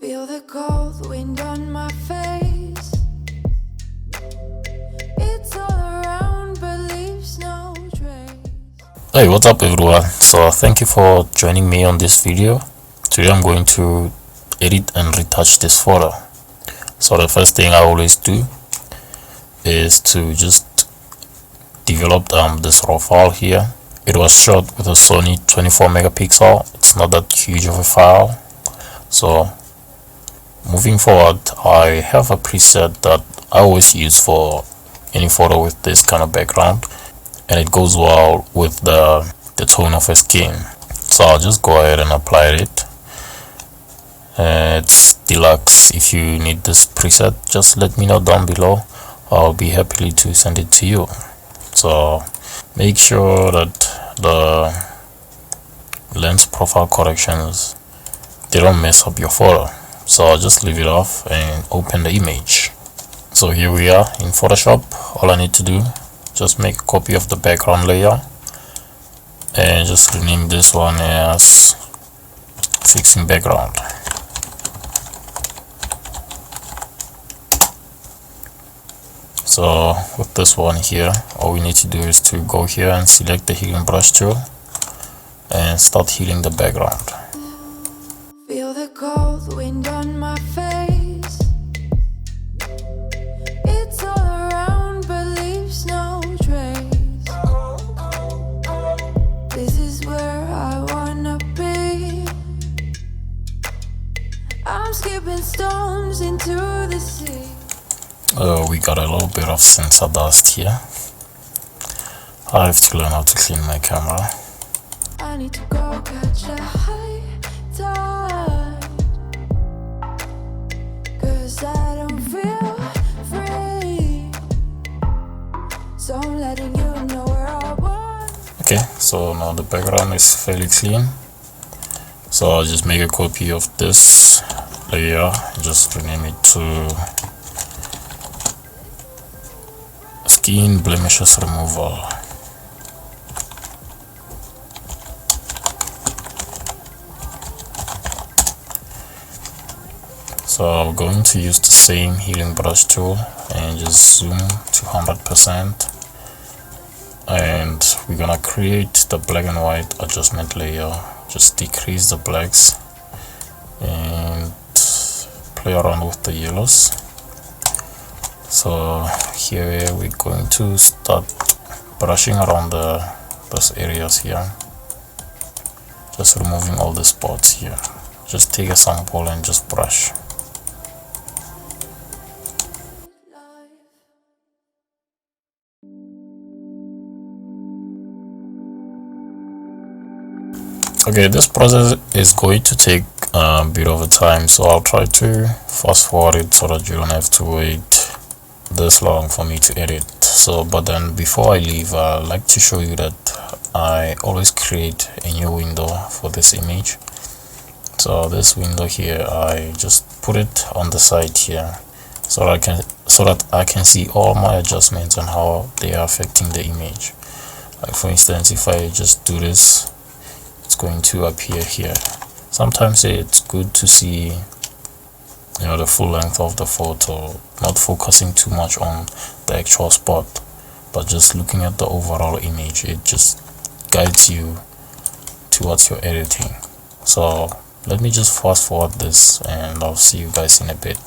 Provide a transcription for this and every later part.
Feel the cold wind on my face. It's all around but leaves no trace. Hey, what's up everyone? So thank you for joining me on this video. Today I'm going to edit and retouch this photo. So the first thing I always do is to just develop this raw file here. It was shot with a Sony 24 megapixel. It's not that huge of a file. So moving forward, I have a preset that I always use for any photo with this kind of background, and it goes well with the tone of a skin. So I'll just go ahead and apply it. It's deluxe. If you need this preset, just let me know down below. I'll be happy to send it to you. So make sure that the lens profile corrections, they don't mess up your photo. So I'll just leave it off and open the image. So here we are in Photoshop. All I need to do, just make a copy of the background layer and just rename this one as fixing background. So with this one here, all we need to do is to go here and select the healing brush tool and start healing the background. Feel the cold wind on my face. It's all around but leaves no trace. This is where I wanna be. I'm skipping stones into the sea. We got a little bit of sensor dust here. I have to learn how to clean my camera. I need to go catch a high tide, 'cause I don't feel free. So I'm letting you know where I was. Okay, so now the background is fairly clean. So I'll just make a copy of this layer and just rename it to Skin Blemishes Removal. So I'm going to use the same healing brush tool and just zoom to 100%, and we're gonna create the black and white adjustment layer. Just decrease the blacks and play around with the yellows. So here we're going to start brushing around those areas here, just removing all the spots here. Just take a sample and just brush. Okay, this process is going to take a bit of a time, so I'll try to fast forward it so that you don't have to wait this long for me to edit. So but then before I leave, I'd like to show you that I always create a new window for this image. So this window here, I just put it on the side here so that I can see all my adjustments and how they are affecting the image. Like for instance, if I just do this, it's going to appear here. Sometimes it's good to see, you know, the full length of the photo, not focusing too much on the actual spot, but just looking at the overall image. It just guides you towards your editing. So let me just fast forward this and I'll see you guys in a bit.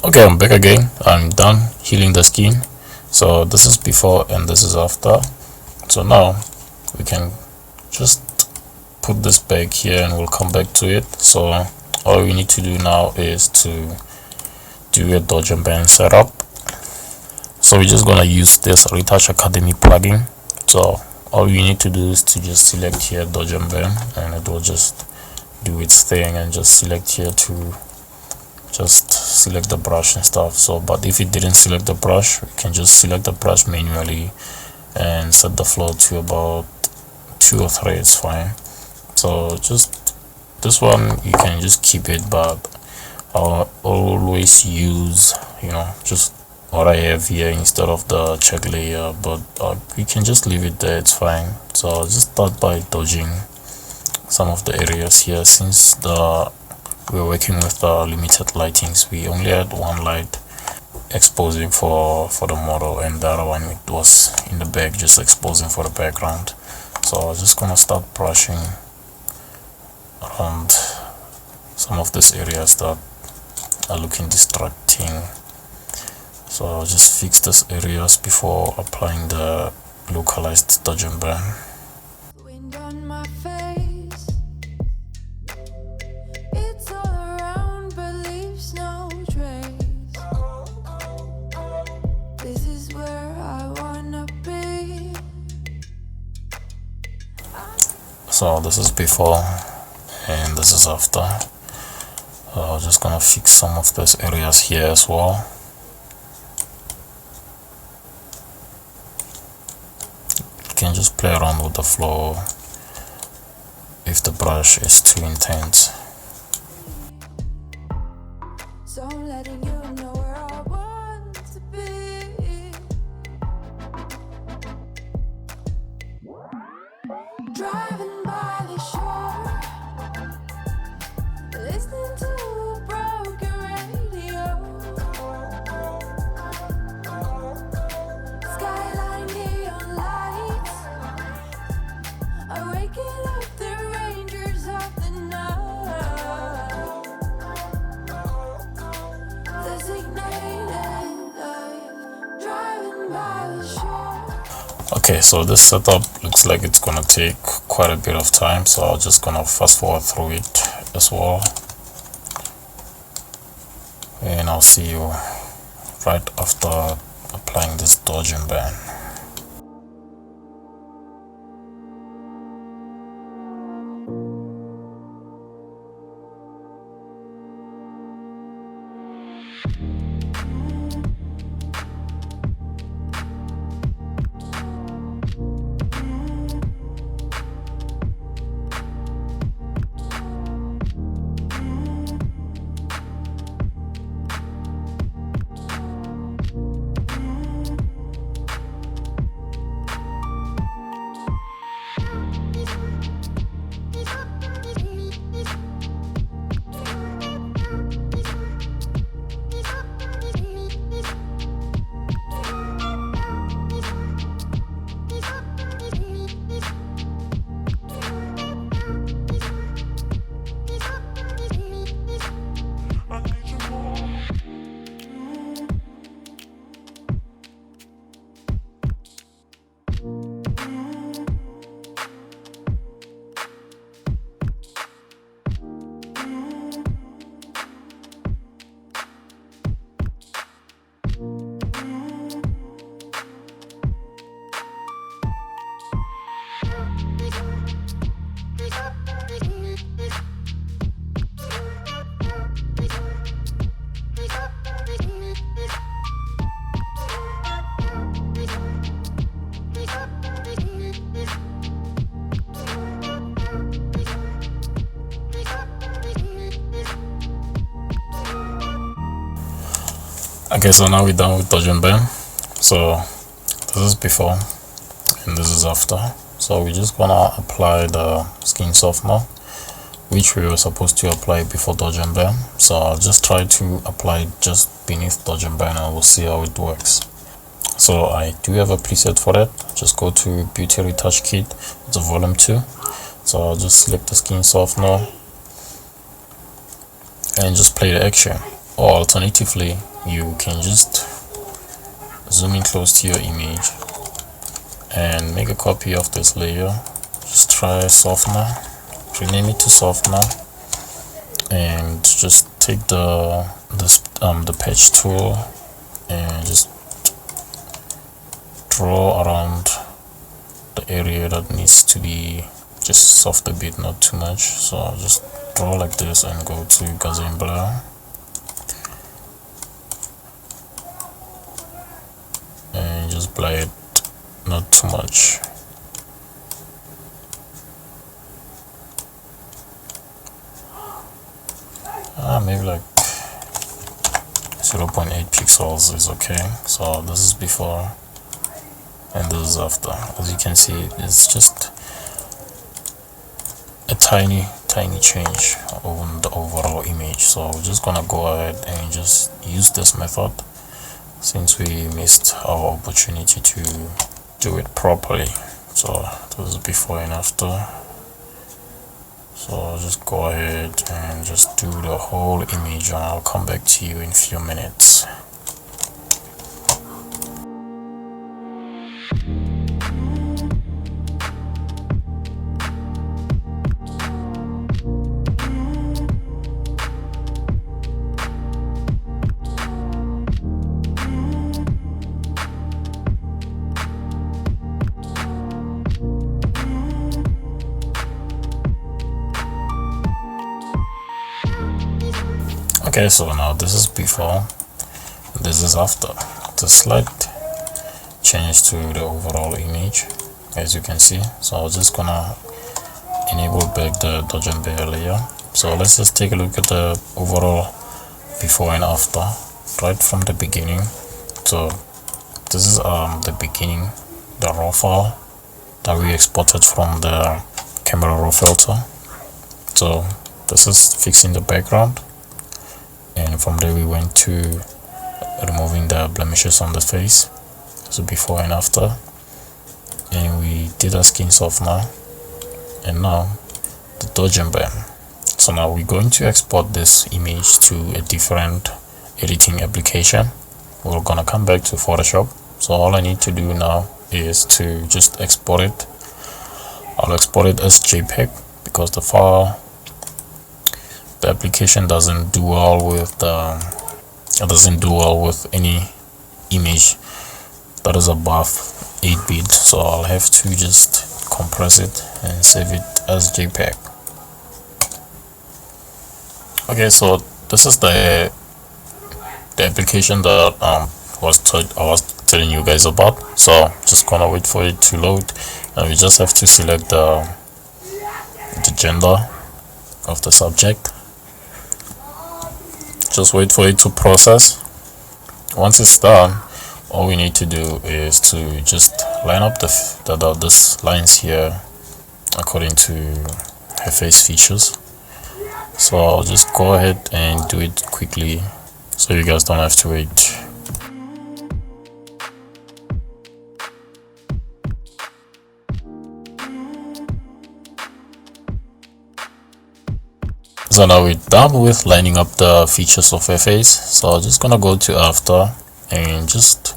Okay, I'm back again. I'm done healing the skin. So this is before and this is after. So now we can just put this back here and we'll come back to it. So all we need to do now is to do a dodge and bend setup. So we're just gonna use this Retouch Academy plugin. So all you need to do is to just select here dodge and bend, and it will just do its thing, and just select here to just select the brush and stuff. So but if it didn't select the brush, we can just select the brush manually and set the flow to about 2 or 3. It's fine. So just this one you can just keep it, but I'll always use, you know, just what I have here instead of the check layer, but you can just leave it there, it's fine. So I'll just start by dodging some of the areas here. Since we're working with the limited lightings, we only had one light exposing for the model, and the other one it was in the back, just exposing for the background. So I'm just gonna start brushing around some of these areas that are looking distracting. So I'll just fix these areas before applying the localized dodge and bend. Wind on my face, it's all around but leaves no trace. This is where I wanna be. So this is before and this is after. I'm just gonna fix some of those areas here as well. You can just play around with the flow if the brush is too intense. So I'm letting you know where I want to be. Driving by the shore, listening to a broken radio. Skyline neon lights are waking up the rangers of the night. Designated light, driving by the shore. Okay, so this setup looks like it's gonna take quite a bit of time, so I'm just gonna fast forward through it as well, and I'll see you right after applying this dodge and bend. Okay, so now we're done with dodge and bend. So this is before and this is after. So we're just gonna apply the skin softener, which we were supposed to apply before dodge and bend. So I'll just try to apply it just beneath dodge and bend, and we'll see how it works. So I do have a preset for that. Just go to Beauty Retouch Kit, it's a volume 2. So I'll just select the skin softener and just play the action. Or alternatively, you can just zoom in close to your image and make a copy of this layer. Just try softener, rename it to softener, and just take the patch tool and just draw around the area that needs to be just soft a bit, not too much. So just draw like this and go to Gaussian blur and just blur it, not too much. Maybe like 0.8 pixels is okay. So this is before and this is after. As you can see, it's just a tiny change on the overall image. So we're just gonna go ahead and just use this method since we missed our opportunity to do it properly. So this is before and after. So just go ahead and just do the whole image and I'll come back to you in a few minutes. Okay, so now this is before, this is after. The slight change to the overall image, as you can see. So I'm just gonna enable back the dodge and bear layer. So let's just take a look at the overall before and after right from the beginning. So this is the beginning, the raw file that we exported from the camera raw filter. So this is fixing the background, and from there we went to removing the blemishes on the face, so before and after, and we did a skin softener, and now the dodge and burn. So now we're going to export this image to a different editing application. We're gonna come back to Photoshop. So all I need to do now is to just export it. I'll export it as JPEG because the application doesn't do well with any image that is above 8-bit. So I'll have to just compress it and save it as JPEG. Okay, so this is the application that I was telling you guys about. So just gonna wait for it to load, and we just have to select the gender of the subject. Just wait for it to process. Once it's done, all we need to do is to just line up this lines here according to her face features. So I'll just go ahead and do it quickly so you guys don't have to wait. So now we're done with lining up the features of her face. So I'm just gonna go to after and just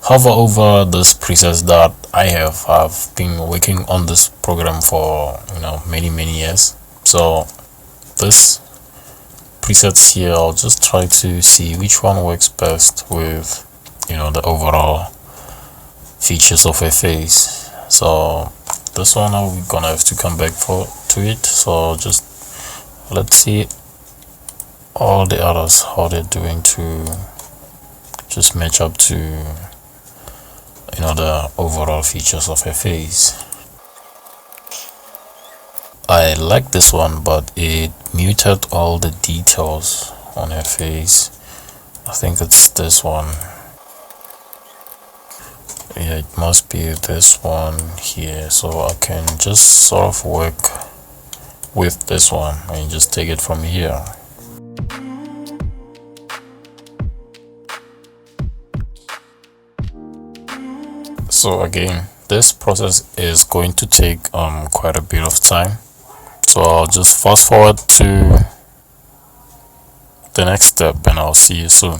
hover over this preset that I've been working on this program for many years. So this presets here, I'll just try to see which one works best with the overall features of her face. So this one we're gonna have to come back to it. So just let's see all the others, how they're doing to just match up to the overall features of her face. I like this one, but it muted all the details on her face. I think it's this one. Yeah, it must be this one here. So I can just sort of work with this one and just take it from here. So again, this process is going to take quite a bit of time. So I'll just fast forward to the next step, and I'll see you soon.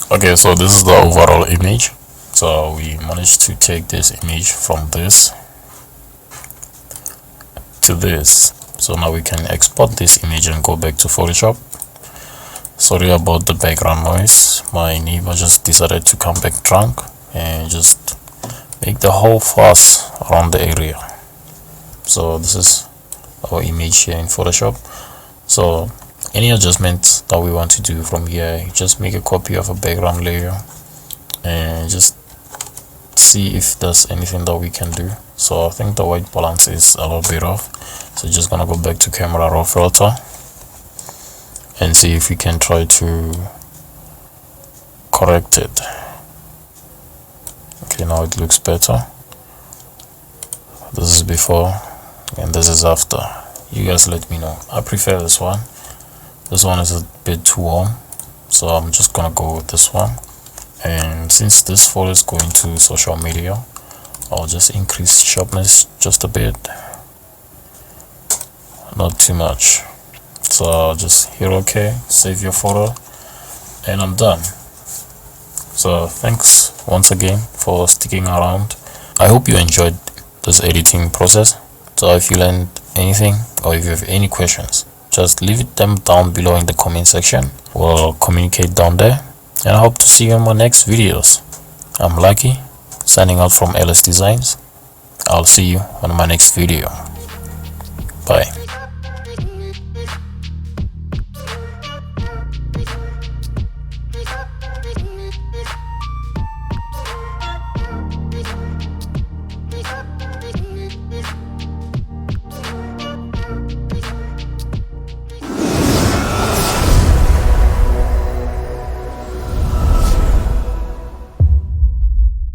Okay, so this is the overall image. So we managed to take this image from this to this. So now we can export this image and go back to Photoshop. Sorry about the background noise. My neighbor just decided to come back drunk and just make the whole fuss around the area. So this is our image here in Photoshop. So any adjustments that we want to do from here, just make a copy of a background layer and just see if there's anything that we can do. So I think the white balance is a little bit off, so just gonna go back to camera raw filter and see if we can try to correct it. Okay, now it looks better. This is before and this is after. You guys let me know. I prefer this one. This one is a bit too warm, so I'm just gonna go with this one. And since this photo is going to social media, I'll just increase sharpness just a bit, not too much. So I'll just hit OK, save your photo, and I'm done. So thanks once again for sticking around. I hope you enjoyed this editing process. So if you learned anything or if you have any questions, just leave them down below in the comment section. We'll communicate down there, and I hope to see you in my next videos. I'm Lucky, signing out from LS Designs. I'll see you on my next video. Bye.